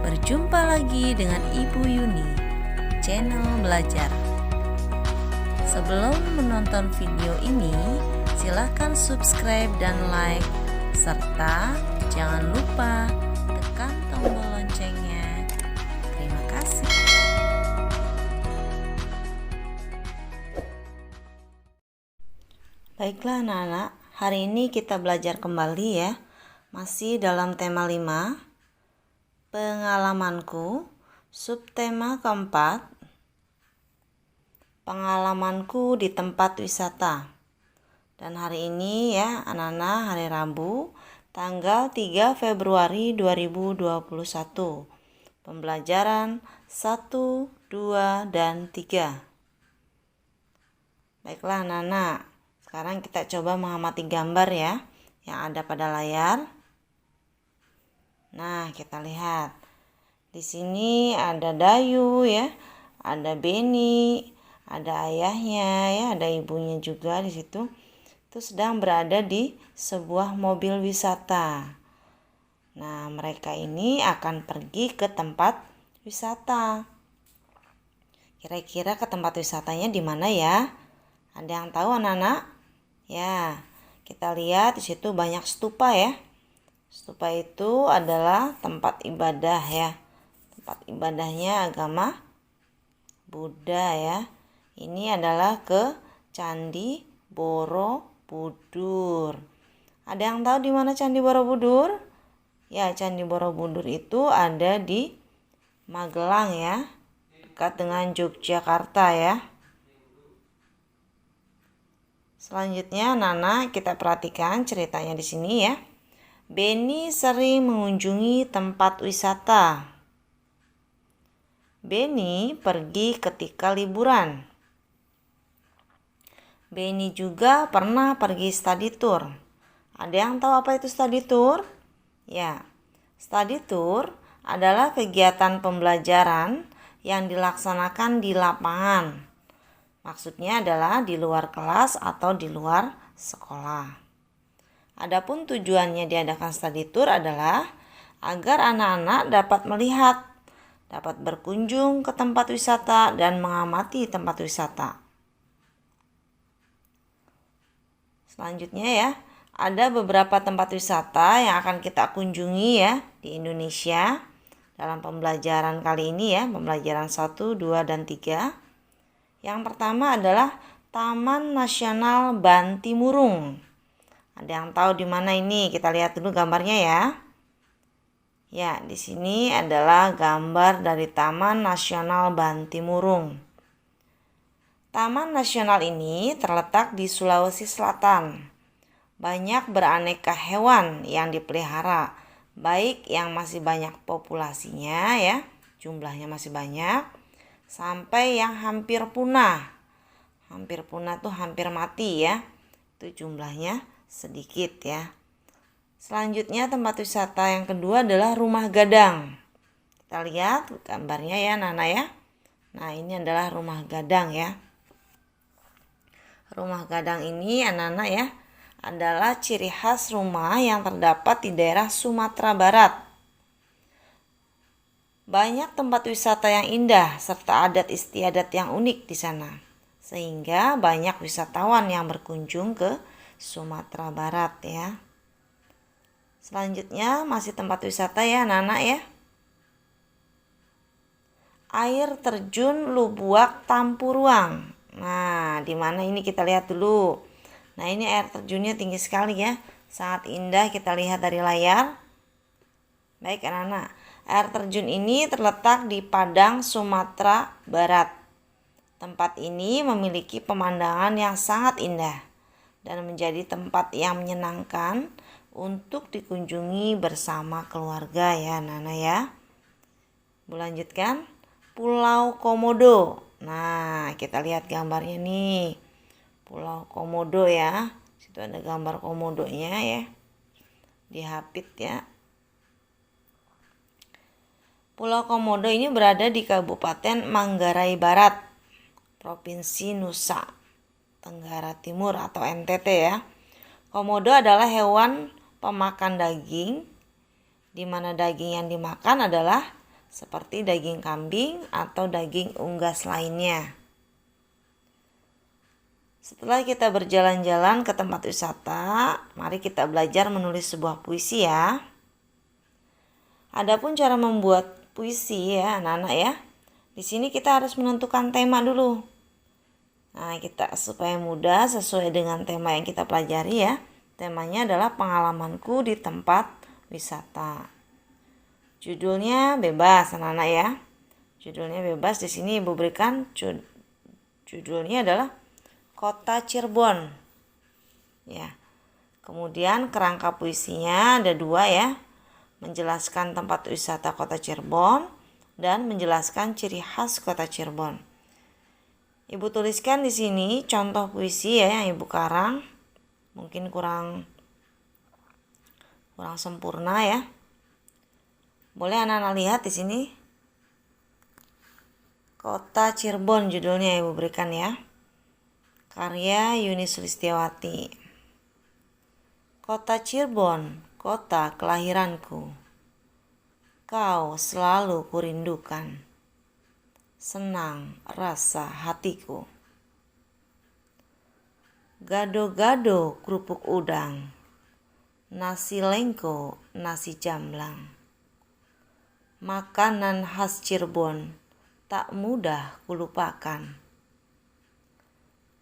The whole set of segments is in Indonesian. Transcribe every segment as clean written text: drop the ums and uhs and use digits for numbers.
Berjumpa lagi dengan Ibu Yuni, channel belajar. Sebelum menonton video ini, silakan subscribe dan like, serta jangan lupa tekan tombol loncengnya. Terima kasih. Baiklah anak-anak, hari ini kita belajar kembali ya. Masih dalam tema 5, pengalamanku, subtema keempat, pengalamanku di tempat wisata. Dan hari ini ya anak-anak, hari Rabu, tanggal 3 Februari 2021. Pembelajaran 1, 2, dan 3. Baiklah anak-anak, sekarang kita coba mengamati gambar ya yang ada pada layar. Nah, kita lihat. Di sini ada Dayu ya, ada Beni, ada ayahnya ya, ada ibunya juga di situ. Itu sedang berada di sebuah mobil wisata. Nah, mereka ini akan pergi ke tempat wisata. Kira-kira ke tempat wisatanya di mana ya? Ada yang tahu anak-anak? Ya, kita lihat di situ banyak stupa ya. Stupa itu adalah tempat ibadah ya. Tempat ibadahnya agama Buddha ya. Ini adalah ke Candi Borobudur. Ada yang tahu di mana Candi Borobudur? Ya, Candi Borobudur itu ada di Magelang ya, dekat dengan Yogyakarta ya. Selanjutnya, Nana, kita perhatikan ceritanya di sini ya. Beni sering mengunjungi tempat wisata. Beni pergi ketika liburan. Beni juga pernah pergi study tour. Ada yang tahu apa itu study tour? Ya, study tour adalah kegiatan pembelajaran yang dilaksanakan di lapangan. Maksudnya adalah di luar kelas atau di luar sekolah. Adapun tujuannya diadakan study tour adalah agar anak-anak dapat melihat, dapat berkunjung ke tempat wisata dan mengamati tempat wisata. Selanjutnya ya, ada beberapa tempat wisata yang akan kita kunjungi ya di Indonesia dalam pembelajaran kali ini ya, pembelajaran 1, 2, dan 3. Yang pertama adalah Taman Nasional Bantimurung. Ada yang tahu di mana ini? Kita lihat dulu gambarnya ya. Ya, di sini adalah gambar dari Taman Nasional Bantimurung. Taman Nasional ini terletak di Sulawesi Selatan. Banyak beraneka hewan yang dipelihara, baik yang masih banyak populasinya ya, jumlahnya masih banyak, sampai yang hampir punah. Hampir punah tuh hampir mati ya. Itu jumlahnya sedikit ya. Selanjutnya tempat wisata yang kedua adalah Rumah Gadang. Kita lihat gambarnya ya Nana ya. Nah, ini adalah Rumah Gadang ya. Rumah Gadang ini anak-anak ya adalah ciri khas rumah yang terdapat di daerah Sumatera Barat. Banyak tempat wisata yang indah serta adat istiadat yang unik di sana. Sehingga banyak wisatawan yang berkunjung ke Sumatera Barat ya. Selanjutnya masih tempat wisata ya anak-anak ya. Air terjun Lubuak Tampuruang. Nah, di mana ini kita lihat dulu. Nah, ini air terjunnya tinggi sekali ya. Sangat indah kita lihat dari layar. Baik anak-anak, air terjun ini terletak di Padang, Sumatera Barat. Tempat ini memiliki pemandangan yang sangat indah dan menjadi tempat yang menyenangkan untuk dikunjungi bersama keluarga ya Nana ya. Lanjutkan, Pulau Komodo. Nah, kita lihat gambarnya nih. Pulau Komodo ya. Situ ada gambar komodonya ya. Dihapit ya. Pulau Komodo ini berada di Kabupaten Manggarai Barat, Provinsi Nusa Tenggara Timur atau NTT ya. Komodo adalah hewan pemakan daging, di mana daging yang dimakan adalah seperti daging kambing atau daging unggas lainnya. Setelah kita berjalan-jalan ke tempat wisata, mari kita belajar menulis sebuah puisi ya. Adapun cara membuat puisi ya anak-anak ya. Di sini kita harus menentukan tema dulu. Nah, kita supaya mudah sesuai dengan tema yang kita pelajari ya. Temanya adalah pengalamanku di tempat wisata. Judulnya bebas anak-anak ya. Judulnya bebas, di sini Ibu berikan judulnya adalah Kota Cirebon. Ya. Kemudian kerangka puisinya ada 2 ya. Menjelaskan tempat wisata Kota Cirebon dan menjelaskan ciri khas Kota Cirebon. Ibu tuliskan di sini contoh puisi ya yang Ibu karang. Mungkin kurang sempurna ya. Boleh anak-anak lihat di sini. Kota Cirebon judulnya Ibu berikan ya. Karya Yuni Sulistiawati. Kota Cirebon, kota kelahiranku. Kau selalu kurindukan. Senang rasa hatiku. Gado-gado kerupuk udang. Nasi lengko, nasi jamblang. Makanan khas Cirebon tak mudah kulupakan.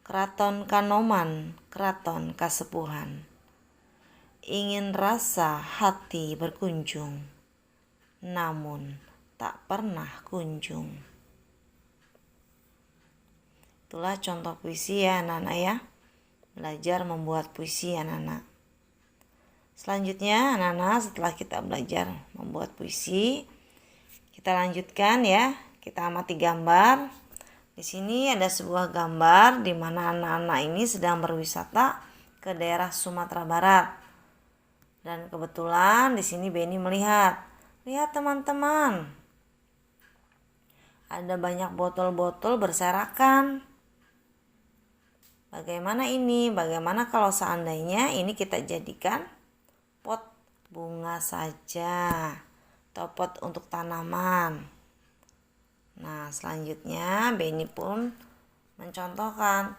Keraton Kanoman, keraton Kasepuhan. Ingin rasa hati berkunjung, namun tak pernah kunjung. Itulah contoh puisi ya anak-anak ya. Belajar membuat puisi anak-anak. Selanjutnya anak-anak setelah kita belajar membuat puisi, kita lanjutkan ya. Kita amati gambar. Di sini ada sebuah gambar di mana anak-anak ini sedang berwisata ke daerah Sumatera Barat. Dan kebetulan di sini Beni melihat. Lihat teman-teman. Ada banyak botol-botol berserakan. Bagaimana ini? Bagaimana kalau seandainya ini kita jadikan pot bunga saja atau pot untuk tanaman. Nah, selanjutnya Beni pun mencontohkan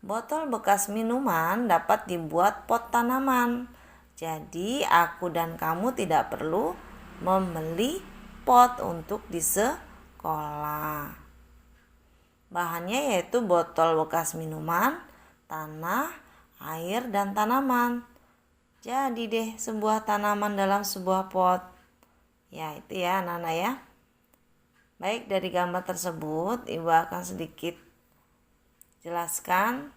botol bekas minuman dapat dibuat pot tanaman. Jadi, aku dan kamu tidak perlu membeli pot untuk di sekolah. Bahannya yaitu botol bekas minuman, tanah, air, dan tanaman. Jadi deh sebuah tanaman dalam sebuah pot. Ya, itu ya anak-anak ya. Baik, dari gambar tersebut Ibu akan sedikit jelaskan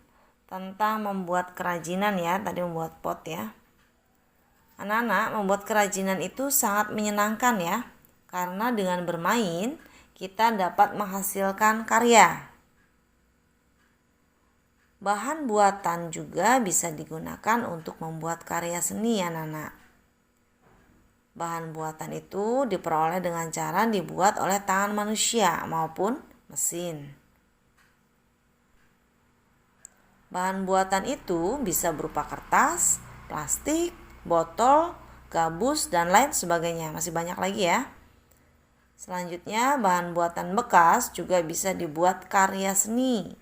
tentang membuat kerajinan ya. Tadi membuat pot ya. Anak-anak, membuat kerajinan itu sangat menyenangkan ya. Karena dengan bermain kita dapat menghasilkan karya. Bahan buatan juga bisa digunakan untuk membuat karya seni anak-anak. Bahan buatan itu diperoleh dengan cara dibuat oleh tangan manusia maupun mesin. Bahan buatan itu bisa berupa kertas, plastik, botol, gabus, dan lain sebagainya. Masih banyak lagi ya. Selanjutnya, bahan buatan bekas juga bisa dibuat karya seni.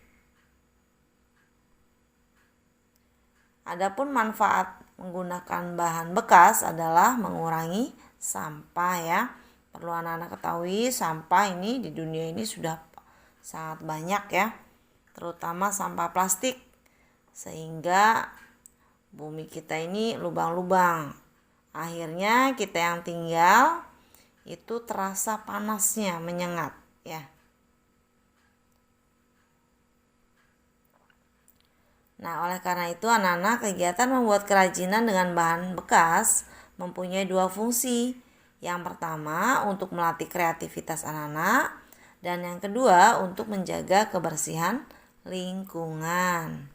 Adapun manfaat menggunakan bahan bekas adalah mengurangi sampah ya. Perlu anak-anak ketahui sampah ini di dunia ini sudah sangat banyak ya. Terutama sampah plastik. Sehingga bumi kita ini lubang-lubang. Akhirnya kita yang tinggal itu terasa panasnya, menyengat ya. Nah, oleh karena itu anak-anak, kegiatan membuat kerajinan dengan bahan bekas mempunyai 2 fungsi. Yang pertama untuk melatih kreativitas anak-anak, dan yang kedua untuk menjaga kebersihan lingkungan.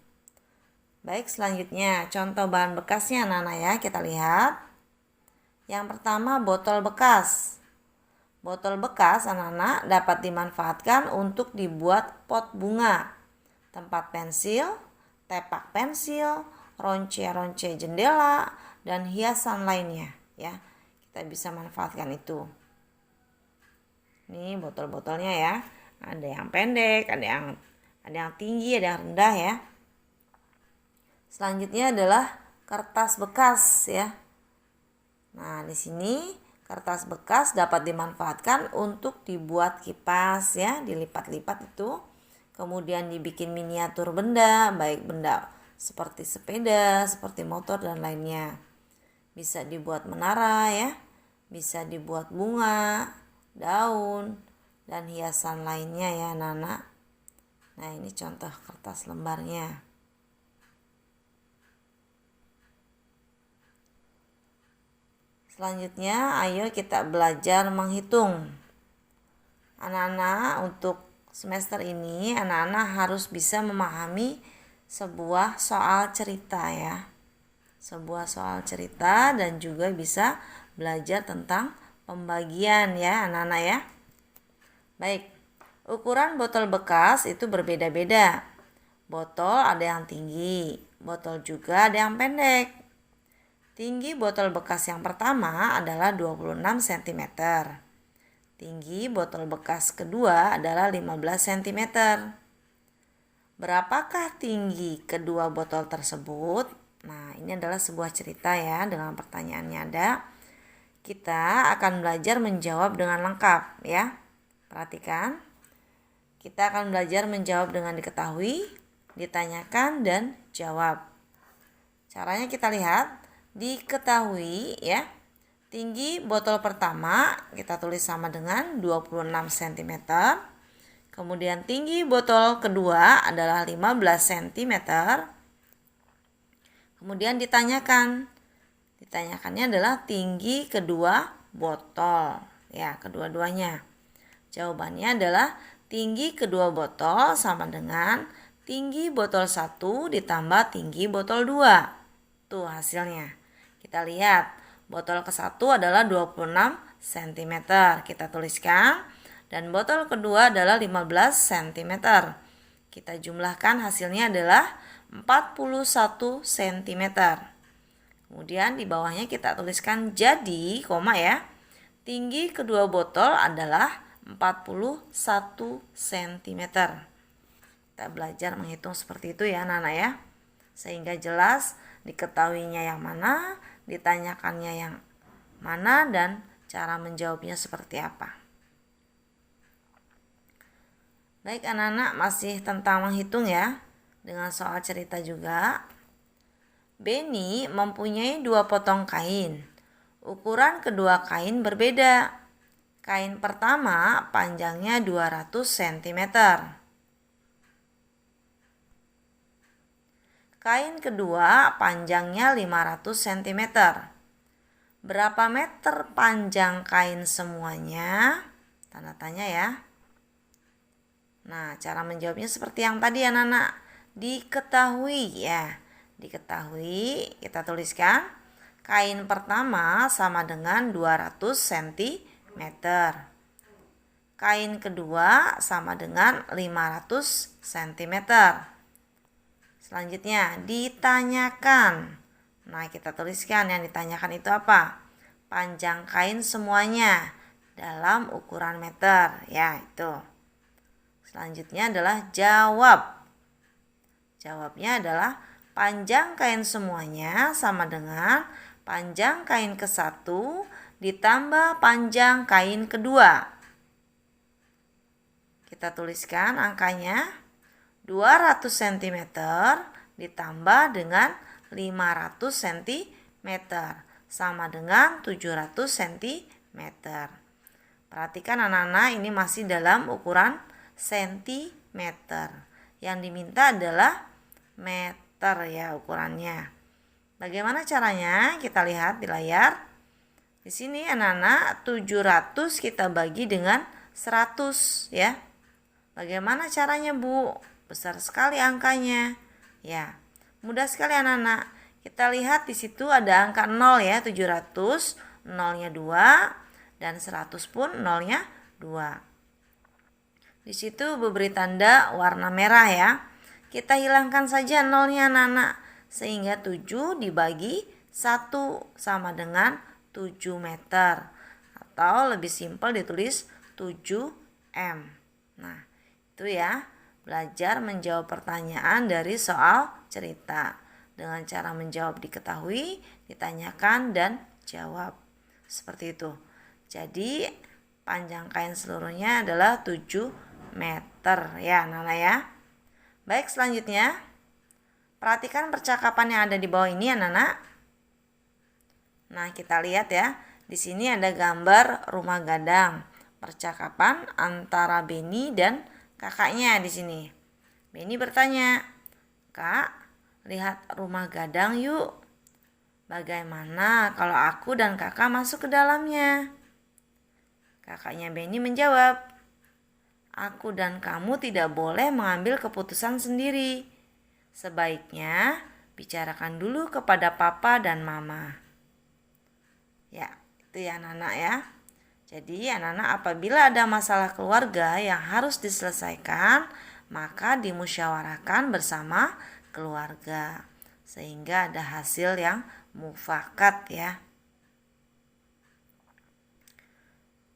Baik, selanjutnya contoh bahan bekasnya anak-anak ya, kita lihat. Yang pertama botol bekas. Botol bekas anak-anak dapat dimanfaatkan untuk dibuat pot bunga, tempat pensil, tepak pensil, ronce-ronce jendela, dan hiasan lainnya ya. Kita bisa manfaatkan itu. Ini botol-botolnya ya. Ada yang pendek, ada yang tinggi, ada yang rendah ya. Selanjutnya adalah kertas bekas ya. Nah, di sini kertas bekas dapat dimanfaatkan untuk dibuat kipas ya, dilipat-lipat itu. Kemudian dibikin miniatur benda, baik benda seperti sepeda, seperti motor dan lainnya. Bisa dibuat menara ya, bisa dibuat bunga, daun, dan hiasan lainnya ya anak-anak. Nah, ini contoh kertas lembarnya. Selanjutnya, ayo kita belajar menghitung. Anak-anak, untuk semester ini, anak-anak harus bisa memahami sebuah soal cerita ya. Sebuah soal cerita dan juga bisa belajar tentang pembagian ya anak-anak ya. Baik, ukuran botol bekas itu berbeda-beda. Botol ada yang tinggi, botol juga ada yang pendek. Tinggi botol bekas yang pertama adalah 26 cm. Tinggi botol bekas kedua adalah 15 cm. Berapakah tinggi kedua botol tersebut? Nah, ini adalah sebuah cerita ya, dengan pertanyaannya ada. Kita akan belajar menjawab dengan lengkap ya. Perhatikan. Kita akan belajar menjawab dengan diketahui, ditanyakan, dan jawab. Caranya kita lihat. Diketahui ya, tinggi botol pertama kita tulis sama dengan 26 cm. Kemudian tinggi botol kedua adalah 15 cm. Kemudian ditanyakannya adalah tinggi kedua botol ya, kedua-duanya. Jawabannya adalah tinggi kedua botol sama dengan tinggi botol 1 ditambah tinggi botol 2. Tuh hasilnya. Kita lihat, botol ke-1 adalah 26 cm. Kita tuliskan. Dan botol kedua adalah 15 cm. Kita jumlahkan, hasilnya adalah 41 cm. Kemudian di bawahnya kita tuliskan jadi, koma ya. Tinggi kedua botol adalah 41 cm. Kita belajar menghitung seperti itu ya anak-anak ya. Sehingga jelas diketahuinya yang mana, ditanyakannya yang mana, dan cara menjawabnya seperti apa. Baik anak-anak, masih tentang menghitung ya, dengan soal cerita juga. Benny mempunyai 2 potong kain. Ukuran kedua kain berbeda. Kain pertama panjangnya 200 cm. Kain kedua panjangnya 500 cm. Berapa meter panjang kain semuanya? Tanda tanya ya. Nah, cara menjawabnya seperti yang tadi anak-anak. Diketahui ya. Diketahui, kita tuliskan. Kain pertama sama dengan 200 cm. Kain kedua sama dengan 500 cm. Selanjutnya, ditanyakan. Nah, kita tuliskan yang ditanyakan itu apa? Panjang kain semuanya dalam ukuran meter. Ya, itu. Selanjutnya adalah jawab. Jawabnya adalah panjang kain semuanya sama dengan panjang kain ke-1 ditambah panjang kain kedua. Kita tuliskan angkanya. 200 cm ditambah dengan 500 cm sama dengan 700 cm. Perhatikan anak-anak, ini masih dalam ukuran cm. Yang diminta adalah meter ya ukurannya. Bagaimana caranya? Kita lihat di layar. Di sini anak-anak 700 kita bagi dengan 100 ya. Bagaimana caranya, Bu? Besar sekali angkanya. Ya, mudah sekali anak-anak. Kita lihat di situ ada angka 0 ya, 700, nolnya 2 dan 100 pun nolnya 2. Di situ beri tanda warna merah ya. Kita hilangkan saja nolnya anak-anak sehingga 7 dibagi 1 sama dengan 7 meter. Atau lebih simpel ditulis 7M. Nah, itu ya, belajar menjawab pertanyaan dari soal cerita. Dengan cara menjawab diketahui, ditanyakan, dan jawab. Seperti itu. Jadi, panjang kain seluruhnya adalah 7 meter ya, Nana ya. Baik, selanjutnya. Perhatikan percakapan yang ada di bawah ini ya, Nana. Nah, kita lihat ya. Di sini ada gambar rumah gadang. Percakapan antara Benny dan kakaknya di sini. Benny bertanya, "Kak, lihat rumah gadang yuk. Bagaimana kalau aku dan kakak masuk ke dalamnya?" Kakaknya Benny menjawab, "Aku dan kamu tidak boleh mengambil keputusan sendiri. Sebaiknya bicarakan dulu kepada papa dan mama." Ya, itu ya anak-anak ya. Jadi anak-anak, apabila ada masalah keluarga yang harus diselesaikan, maka dimusyawarahkan bersama keluarga sehingga ada hasil yang mufakat ya.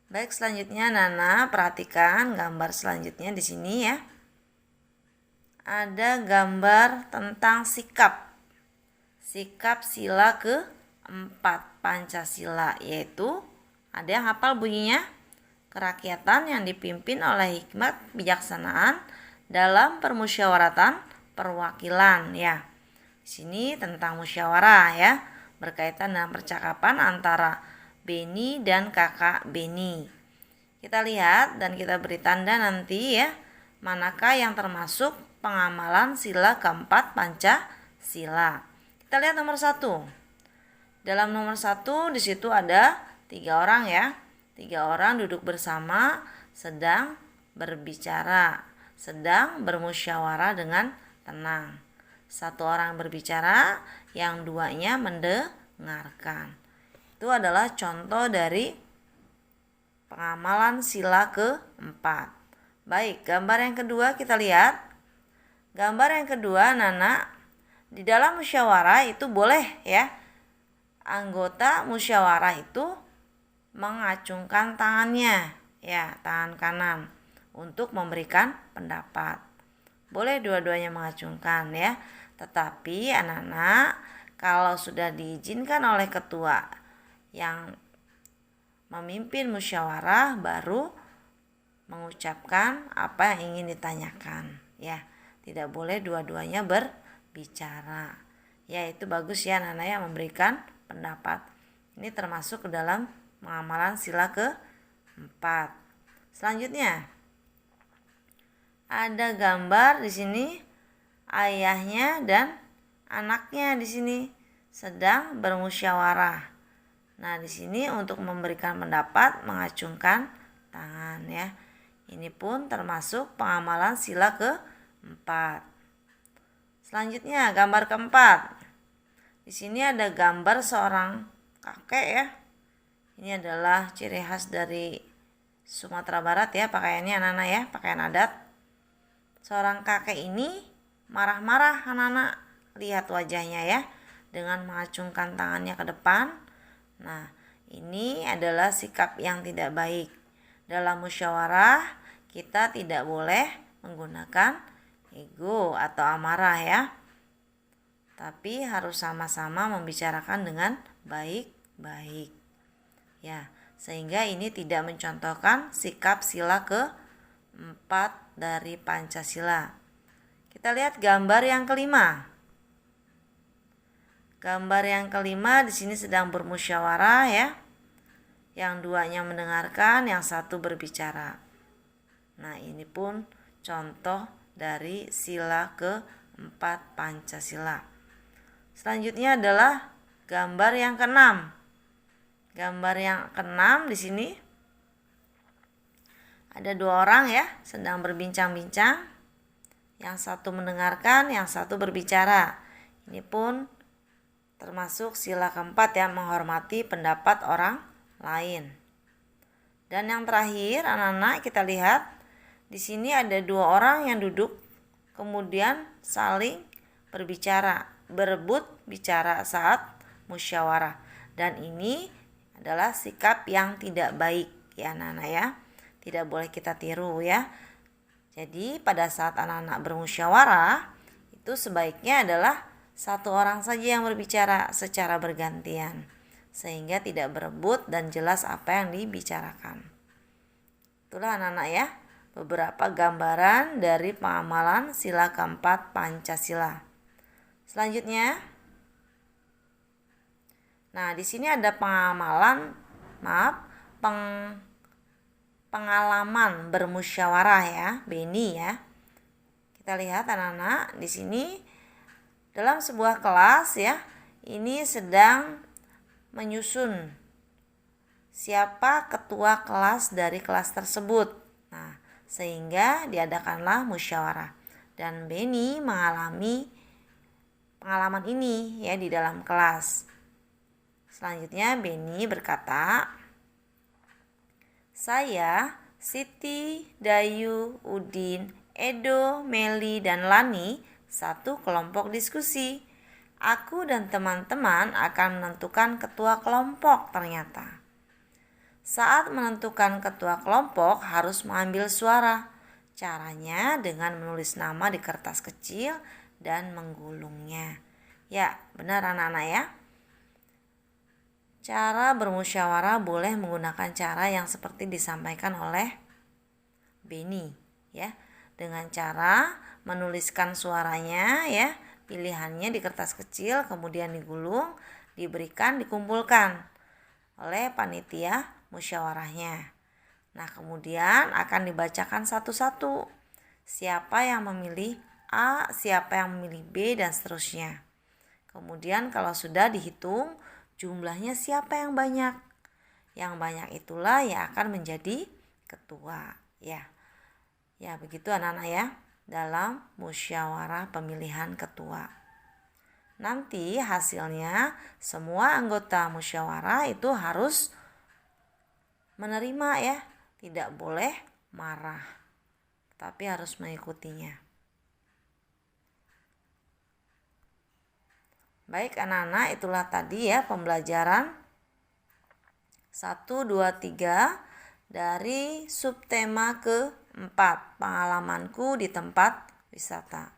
Baik, selanjutnya Nana perhatikan gambar selanjutnya di sini ya. Ada gambar tentang sikap sila ke-4 Pancasila, yaitu ada yang hafal bunyinya? Kerakyatan yang dipimpin oleh hikmat bijaksanaan dalam permusyawaratan perwakilan ya. Di sini tentang musyawarah ya, berkaitan dengan percakapan antara Benny dan kakak Benny. Kita lihat dan kita beri tanda nanti ya, manakah yang termasuk pengamalan sila ke-4 Pancasila. Kita lihat nomor 1. Dalam nomor 1 di situ ada 3 orang ya. 3 orang duduk bersama sedang berbicara, sedang bermusyawarah dengan tenang. 1 orang berbicara, yang 2-nya mendengarkan. Itu adalah contoh dari pengamalan sila ke-4. Baik, gambar yang kedua kita lihat. Gambar yang kedua, Nana, di dalam musyawarah itu boleh ya, anggota musyawarah itu mengacungkan tangannya ya, tangan kanan untuk memberikan pendapat. Boleh dua-duanya mengacungkan ya. Tetapi anak-anak, kalau sudah diizinkan oleh ketua yang memimpin musyawarah, baru mengucapkan apa yang ingin ditanyakan ya. Tidak boleh dua-duanya berbicara. Ya, itu bagus ya anak-anak yang memberikan pendapat. Ini termasuk ke dalam pengamalan sila ke-4. Selanjutnya ada gambar di sini, ayahnya dan anaknya di sini sedang bermusyawarah. Nah, di sini untuk memberikan pendapat mengacungkan tangan ya. Ini pun termasuk pengamalan sila ke-4. Selanjutnya gambar keempat. Di sini ada gambar seorang kakek ya. Ini adalah ciri khas dari Sumatera Barat ya, pakaiannya anak-anak ya, pakaian adat. Seorang kakek ini marah-marah anak-anak. Lihat wajahnya ya, dengan mengacungkan tangannya ke depan. Nah, ini adalah sikap yang tidak baik. Dalam musyawarah, kita tidak boleh menggunakan ego atau amarah ya. Tapi harus sama-sama membicarakan dengan baik-baik. Ya, sehingga ini tidak mencontohkan sikap sila ke-4 dari Pancasila. Kita lihat gambar yang kelima. Gambar yang kelima di sini sedang bermusyawarah ya. Yang 2-nya mendengarkan, yang 1 berbicara. Nah, ini pun contoh dari sila ke-4 Pancasila. Selanjutnya adalah gambar yang ke-6. Gambar yang ke-6 di sini ada 2 orang ya, sedang berbincang-bincang. Yang 1 mendengarkan, yang 1 berbicara. Ini pun termasuk sila ke-4 ya, menghormati pendapat orang lain. Dan yang terakhir, anak-anak, kita lihat di sini ada 2 orang yang duduk kemudian saling berbicara, berebut bicara saat musyawarah. Dan ini adalah sikap yang tidak baik ya anak-anak ya. tidak boleh kita tiru ya. Jadi pada saat anak-anak bermusyawarah, itu sebaiknya adalah satu orang saja yang berbicara secara bergantian, sehingga tidak berebut dan jelas apa yang dibicarakan. Itulah anak-anak ya, beberapa gambaran dari pengamalan sila keempat Pancasila. Selanjutnya, nah di sini ada pengalaman bermusyawarah ya, Beni ya. Kita lihat anak-anak di sini dalam sebuah kelas ya, ini sedang menyusun siapa ketua kelas dari kelas tersebut. Nah, sehingga diadakanlah musyawarah. Dan Beni mengalami pengalaman ini ya di dalam kelas. Selanjutnya Beni berkata, "Saya, Siti, Dayu, Udin, Edo, Meli, dan Lani satu kelompok diskusi. Aku dan teman-teman akan menentukan ketua kelompok ternyata. Saat menentukan ketua kelompok harus mengambil suara. Caranya dengan menulis nama di kertas kecil dan menggulungnya." Ya, benar anak-anak ya. Cara bermusyawarah boleh menggunakan cara yang seperti disampaikan oleh Beni ya, dengan cara menuliskan suaranya ya, pilihannya di kertas kecil, kemudian digulung, dikumpulkan oleh panitia musyawarahnya. Nah, kemudian akan dibacakan satu-satu. Siapa yang memilih A, siapa yang memilih B, dan seterusnya. Kemudian kalau sudah dihitung jumlahnya siapa yang banyak. Yang banyak itulah yang akan menjadi ketua ya. Ya, begitu anak-anak ya dalam musyawarah pemilihan ketua. Nanti hasilnya semua anggota musyawarah itu harus menerima ya, tidak boleh marah, tapi harus mengikutinya. Baik anak-anak, itulah tadi ya pembelajaran 1, 2, 3 dari subtema ke-4, pengalamanku di tempat wisata.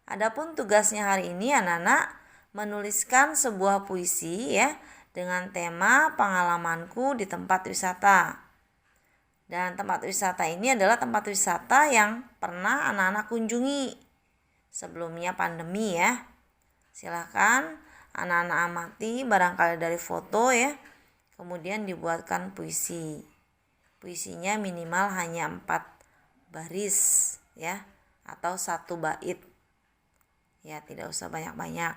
Adapun tugasnya hari ini anak-anak menuliskan sebuah puisi ya dengan tema pengalamanku di tempat wisata. Dan tempat wisata ini adalah tempat wisata yang pernah anak-anak kunjungi sebelumnya pandemi ya. Silakan anak-anak amati barangkali dari foto ya. Kemudian dibuatkan puisi. Puisinya minimal hanya 4 baris ya, atau 1 bait. Ya, tidak usah banyak-banyak.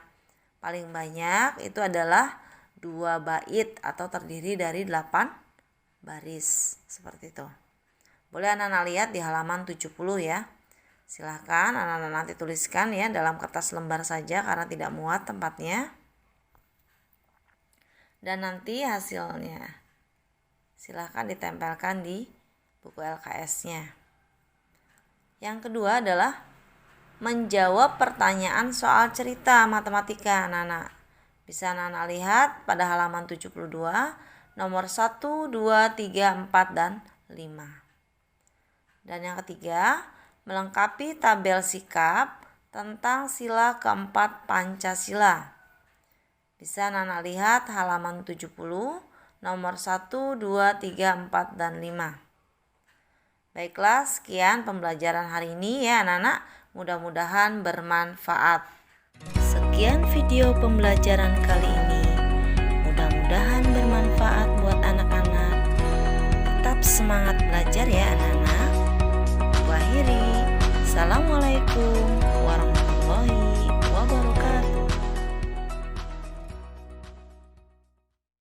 Paling banyak itu adalah 2 bait atau terdiri dari 8 baris. Seperti itu. Boleh anak-anak lihat di halaman 70 ya. Silahkan anak-anak nanti tuliskan ya dalam kertas lembar saja karena tidak muat tempatnya. Dan nanti hasilnya silahkan ditempelkan di buku LKS-nya. Yang kedua adalah menjawab pertanyaan soal cerita matematika anak-anak. Bisa anak-anak lihat pada halaman 72 nomor 1, 2, 3, 4, dan 5. Dan yang ketiga, melengkapi tabel sikap tentang sila keempat Pancasila. Bisa anak-anak lihat halaman 70 nomor 1, 2, 3, 4, dan 5. Baiklah, sekian pembelajaran hari ini ya anak-anak. Mudah-mudahan bermanfaat. Sekian video pembelajaran kali ini. Mudah-mudahan bermanfaat buat anak-anak. Tetap semangat belajar ya anak-anak. Akhiri. Assalamualaikum warahmatullahi